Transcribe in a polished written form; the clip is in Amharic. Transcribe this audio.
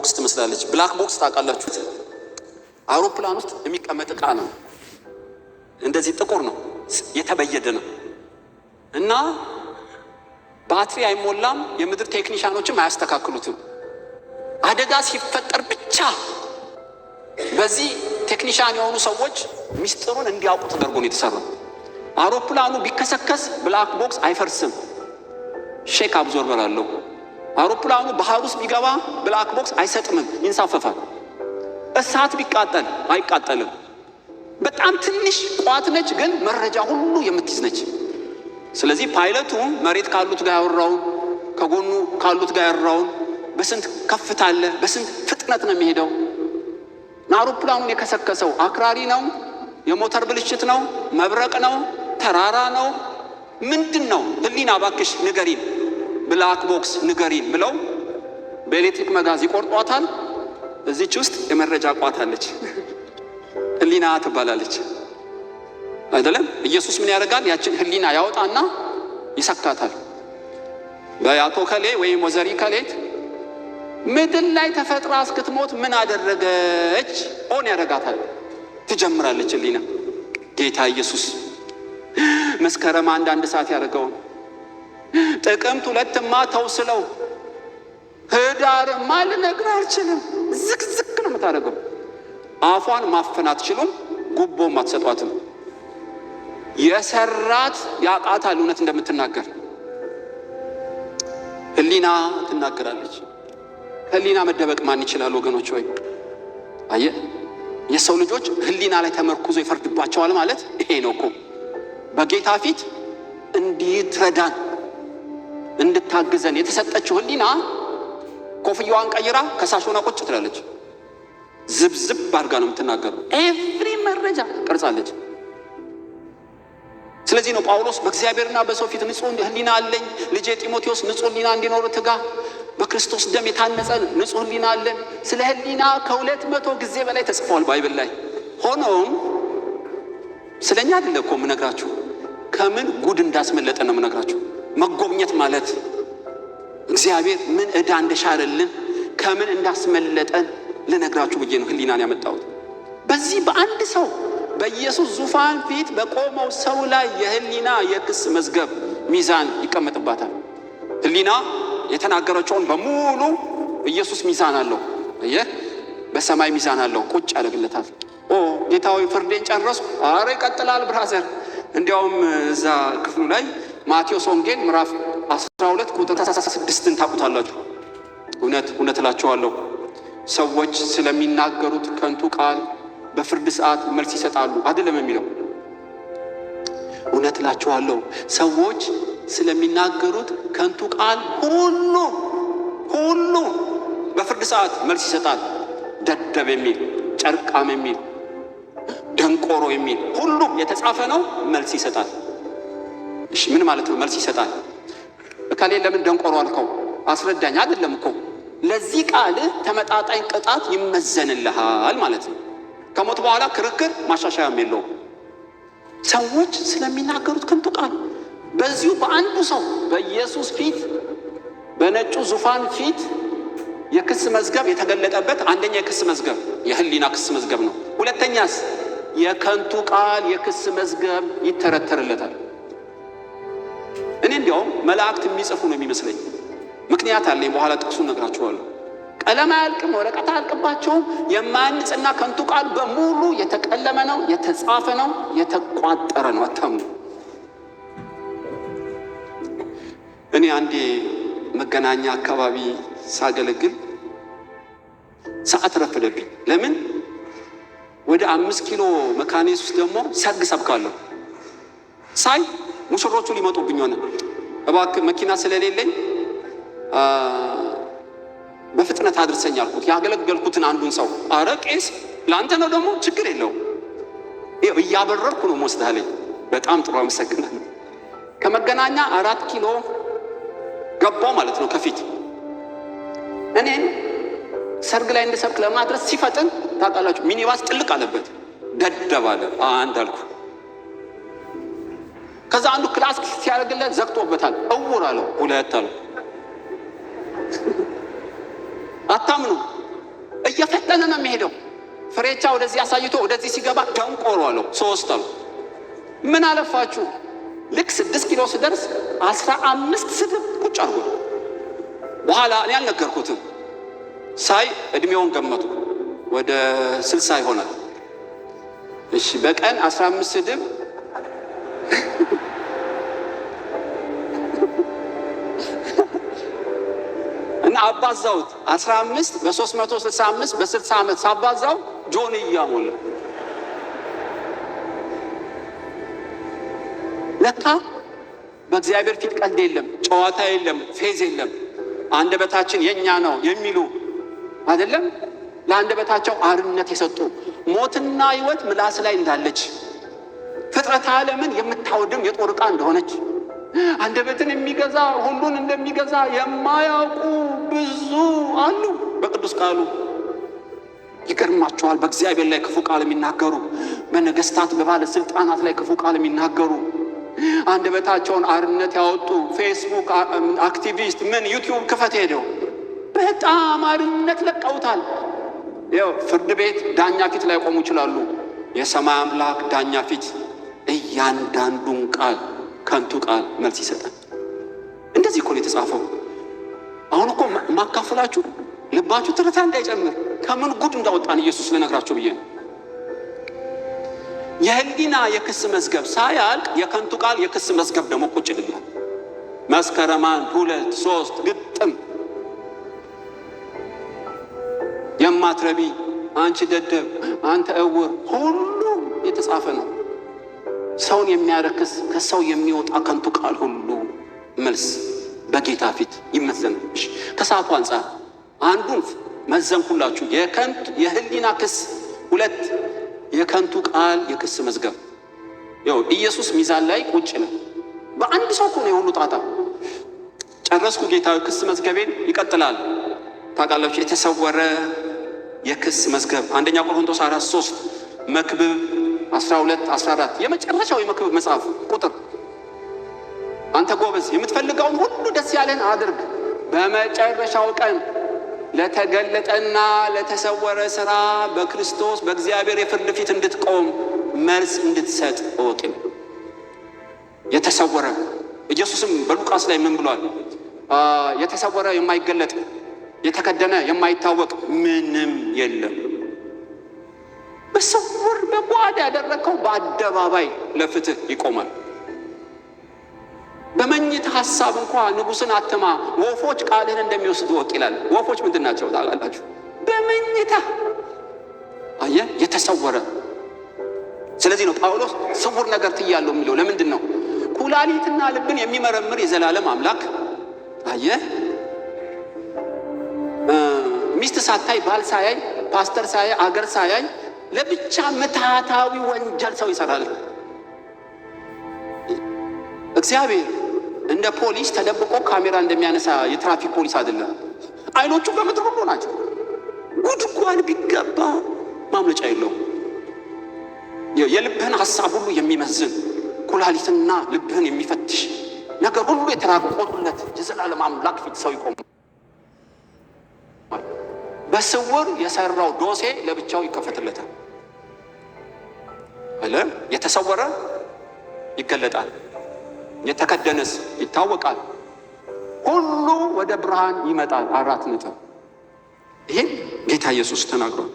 ቦክስ ትመስላለች። ብላክ ቦክስ ታውቃላችሁት? አውሮፕላን ውስጥ የሚቀመጥ ዕቃ ነው። እንደዚህ ጥቁር ነው፣ የተበየደ ነው እና ባትሪ አይሞላም። የምድር ቴክኒሻኖችም አያስተካክሉትም። አደጋ ሲፈጠር ብቻ በዚህ ቴክኒሻን የሆኑ ሰዎች ሚስጥሩን እንዲያውቁ ተደርጎ ነው የተሰራው። አውሮፕላኑ ቢከሰከስ ብላክ ቦክስ አይፈርስም፣ ሼክ አብዞርበር አለው። አውሮፕላኑ ባህር ውስጥ ቢገባ ብላክ ቦክስ አይሰጥምም፣ ይንሳፈፋል። እሳት ቢቃጠል አይቃጠልም። በጣም ትንሽ ቋት ነች፣ ግን መረጃ ሁሉ የምትይዝ ነች። ስለዚህ ፓይለቱ መሬት ካሉት ጋር ያወራውን ከጎኑ ካሉት ጋር ያወራውን በስንት ከፍታ አለ፣ በስንት ፍጥነት ነው የሚሄደው። አውሮፕላኑን የከሰከሰው አክራሪ ነው፣ የሞተር ብልሽት ነው፣ መብረቅ ነው፣ ተራራ ነው፣ ምንድን ነው? ህሊና እባክሽ ንገሪን፣ ብላክ ቦክስ ንገሪን ብለው በኤሌክትሪክ መጋዝ ይቆርጧታል። እዚች ውስጥ የመረጃ ቋት አለች፣ ህሊና ትባላለች። አይደለም? ኢየሱስ ምን ያደርጋል? ያችን ህሊና ያወጣና ይሰካታል። በአቶ ከሌ ወይም ወዘሪ ከሌት ምድር ላይ ተፈጥራ እስክትሞት ምን አደረገች? ኦን ያደርጋታል። ትጀምራለች ህሊና። ጌታ ኢየሱስ መስከረም አንድ ሰዓት ያደርገውን ጥቅምት 2ማ ተውስለው ህዳርማ ልነግርህ አልችልም። ዝቅዝቅ ነው የምታደርገው። አፏን ማፈን አትችሉም፣ ጉቦም አትሰጧትም። የሰራት ያቃታል እውነት እንደምትናገር። ህሊና ትናገራለች። ህሊና መደበቅ ማን ይችላል ወገኖች? ወይ አየ የሰው ልጆች ህሊና ላይ ተመርኩዞ ይፈርድባቸዋል ማለት ይሄ ነው እኮ። በጌታ ፊት እንዲትረዳን እንድታግዘን የተሰጠችው ህሊና ኮፍያዋን ቀይራ ከሳሽ ሆና ቁጭ ትላለች። ዝብዝብ አድርጋ ነው የምትናገረው። ኤቭሪ መረጃ ቀርጻለች። ስለዚህ ነው ጳውሎስ በእግዚአብሔርና በሰው ፊት ንጹህ ህሊና አለኝ፣ ልጄ ጢሞቴዎስ ንጹህ ህሊና እንዲኖር ትጋ፣ በክርስቶስ ደም የታነጸ ንጹህ ህሊና አለን። ስለ ህሊና ከ200 ጊዜ በላይ ተጽፏል ባይብል ላይ። ሆኖም ስለኛ አይደለ እኮ የምነግራችሁ፣ ከምን ጉድ እንዳስመለጠ ነው የምነግራችሁ። መጎብኘት ማለት እግዚአብሔር ምን ዕዳ እንደሻረልን ከምን እንዳስመለጠን ልነግራችሁ ብዬ ነው ህሊናን ያመጣሁት። በዚህ በአንድ ሰው በኢየሱስ ዙፋን ፊት በቆመው ሰው ላይ የህሊና የክስ መዝገብ ሚዛን ይቀመጥባታል። ህሊና የተናገረችውን በሙሉ ኢየሱስ ሚዛን አለው። በሰማይ ሚዛን አለው፣ ቁጭ ያደርግለታል። ጌታዊ ፍርዴን ጨረስኩ። አረ ይቀጥላል ብራዘር። እንዲያውም እዛ ክፍሉ ላይ ማቴዎስ ወንጌል ምዕራፍ 12 ቁጥር 16ን ታውቁታላችሁ። እውነት እላችኋለሁ ሰዎች ስለሚናገሩት ከንቱ ቃል በፍርድ ሰዓት መልስ ይሰጣሉ። አይደለም የሚለው? እውነት እላችኋለሁ ሰዎች ስለሚናገሩት ከንቱ ቃል ሁሉ በፍርድ ሰዓት መልስ ይሰጣል። ደደብ የሚል፣ ጨርቃም የሚል፣ ደንቆሮ የሚል ሁሉም የተጻፈ ነው። መልስ ይሰጣል። እሺ ምን ማለት ነው መልስ ይሰጣል? እከሌ ለምን ደንቆሮ አልከው? አስረዳኝ። አይደለም እኮ ለዚህ ቃል ተመጣጣኝ ቅጣት ይመዘንልሃል ማለት ነው። ከሞት በኋላ ክርክር ማሻሻያም የለውም። ሰዎች ስለሚናገሩት ከንቱ ቃል በዚሁ በአንዱ ሰው በኢየሱስ ፊት በነጩ ዙፋን ፊት የክስ መዝገብ የተገለጠበት አንደኛ የክስ መዝገብ የህሊና ክስ መዝገብ ነው። ሁለተኛስ የከንቱ ቃል የክስ መዝገብ ይተረተርለታል። እኔ እንዲያውም መላእክት የሚጽፉ ነው የሚመስለኝ። ምክንያት አለኝ፣ በኋላ ጥቅሱን ነግራችኋለሁ። ቀለም አያልቅም፣ ወረቀት አያልቅባቸውም። የማያንጽና ከንቱ ቃል በሙሉ የተቀለመ ነው፣ የተጻፈ ነው፣ የተቋጠረ ነው። አታምኑ። እኔ አንዴ መገናኛ አካባቢ ሳገለግል ሰዓት ረፈደብኝ። ለምን? ወደ 5 ኪሎ መካኒስ ውስጥ ደግሞ ሰርግ ሰብካለሁ። ሳይ ሙሽሮቹ ሊመጡብኝ ሆነ። እባክህ መኪና ስለሌለኝ በፍጥነት አድርሰኝ አልኩት። ያገለገልኩትን አንዱን ሰው አረ ቄስ ለአንተ ነው ደግሞ ችግር የለውም እያበረርኩ ነው ወስደሃለኝ። በጣም ጥሩ አመሰግናለሁ። ከመገናኛ 4 ኪሎ ገባው ማለት ነው ከፊት። እኔን ሰርግ ላይ እንደሰብክ ለማድረስ ሲፈጥን ታውቃላችሁ ሚኒባስ ጥልቅ አለበት። ደደብ አለ አንድ አልኩ። ከዛ አንዱ ክላስ ሲያደርግለት ዘግቶበታል። እውር አለው 2 አለው። አታምኑ። እየፈጠነ ነው የሚሄደው። ፍሬቻ ወደዚህ አሳይቶ ወደዚህ ሲገባ ደንቆሮ አለው። 3 አሉ። ምን አለፋችሁ ልክ 6 ኪሎ ስደርስ 15 ስድብ ቁጭ አድርጎ በኋላ እኔ አልነገርኩትም ሳይ እድሜውን ገመቱ ወደ 60 ይሆናል። እሺ በቀን 15 ስድብ እና አባዛውት 15 በ365 በ60 ዓመት ሳባዛው ጆን እያሞለ ለካ በእግዚአብሔር ፊት ቀልድ የለም፣ ጨዋታ የለም፣ ፌዝ የለም። አንደበታችን የኛ ነው የሚሉ አይደለም ለአንደበታቸው አርነት የሰጡ ሞትና ሕይወት ምላስ ላይ እንዳለች ፍጥረተ ዓለምን የምታወድም የጦር ዕቃ እንደሆነች አንደበትን የሚገዛ ሁሉን እንደሚገዛ የማያውቁ ብዙ አሉ። በቅዱስ ቃሉ ይገርማቸዋል። በእግዚአብሔር ላይ ክፉ ቃል የሚናገሩ፣ በነገስታት በባለስልጣናት ላይ ክፉ ቃል የሚናገሩ፣ አንደበታቸውን አርነት ያወጡ ፌስቡክ አክቲቪስት ምን ዩቲዩብ ክፈት ሄደው በጣም አርነት ለቀውታል። ያው ፍርድ ቤት ዳኛ ፊት ላይ ቆሙ ይችላሉ። የሰማይ አምላክ ዳኛ ፊት እያንዳንዱን ቃል ከንቱ ቃል መልስ ይሰጣል። እንደዚህ እኮ ነው የተጻፈው። አሁን እኮ ማካፈላችሁ ልባችሁ ትርታ እንዳይጨምር ከምን ጉድ እንዳወጣን ኢየሱስ ለነግራችሁ ብዬ ነው። የህሊና የክስ መዝገብ ሳያልቅ የከንቱ ቃል የክስ መዝገብ ደግሞ ቁጭ ይላል። መስከረም 1 2 3 ግጥም የማትረቢ አንቺ ደደብ አንተ እውር ሁሉ የተጻፈ ነው። ሰውን የሚያረክስ ከሰው የሚወጣ ከንቱ ቃል ሁሉ መልስ በጌታ ፊት ይመዘንብሽ። ከሰዓቱ አንጻር አንዱን መዘንኩላችሁ፣ የህሊና ክስ፣ 2 የከንቱ ቃል የክስ መዝገብ። ያው ኢየሱስ ሚዛን ላይ ቁጭ ነው። በአንድ ሰው እኮ ነው የሁሉ ጣጣ። ጨረስኩ ጌታዊ ክስ መዝገቤን ይቀጥላል። ታውቃላችሁ የተሰወረ የክስ መዝገብ 1 ቆሮንቶስ 4:3 መክብብ 12:14 የመጨረሻው የመክብብ መጽሐፍ ቁጥር አንተ ጎበዝ የምትፈልገውን ሁሉ ደስ ያለን አድርግ፣ በመጨረሻው ቀን ለተገለጠና ለተሰወረ ሥራ በክርስቶስ በእግዚአብሔር የፍርድ ፊት እንድትቆም መልስ እንድትሰጥ እወቅ። የተሰወረ ኢየሱስም በሉቃስ ላይ ምን ብሏል? የተሰወረ የማይገለጥ የተከደነ የማይታወቅ ምንም የለም። በስውር በጓዳ ያደረከው በአደባባይ ለፍትህ ይቆማል። በመኝታ ሐሳብ እንኳ ንጉሥን አትማ፣ ወፎች ቃልህን እንደሚወስዱ ወቅ ይላል። ወፎች ምንድን ናቸው ታውቃላችሁ? በመኝታ አየህ፣ የተሰወረ። ስለዚህ ነው ጳውሎስ ስውር ነገር ትያለሁ የሚለው። ለምንድን ነው? ኩላሊትና ልብን የሚመረምር የዘላለም አምላክ አየህ፣ ሚስት ሳታይ ባል ሳያይ ፓስተር ሳያይ አገር ሳያይ ለብቻ ምትሃታዊ ወንጀል ሰው ይሰራል። እግዚአብሔር እንደ ፖሊስ ተደብቆ ካሜራ እንደሚያነሳ የትራፊክ ፖሊስ አይደለም። አይኖቹ በምድር ሁሉ ናቸው። ጉድጓድ ቢገባ ማምለጫ የለውም። የልብህን ሐሳብ ሁሉ የሚመዝን ኩላሊትና ልብህን የሚፈትሽ ነገር ሁሉ የተራቆጡለት የዘላለም አምላክ ፊት ሰው ይቆማል። በስውር የሰራው ዶሴ ለብቻው ይከፈትለታል። አለም የተሰወረ ይገለጣል፣ የተከደነስ ይታወቃል። ሁሉ ወደ ብርሃን ይመጣል። 4 ነጥብ። ይሄን ጌታ ኢየሱስ ተናግሯል።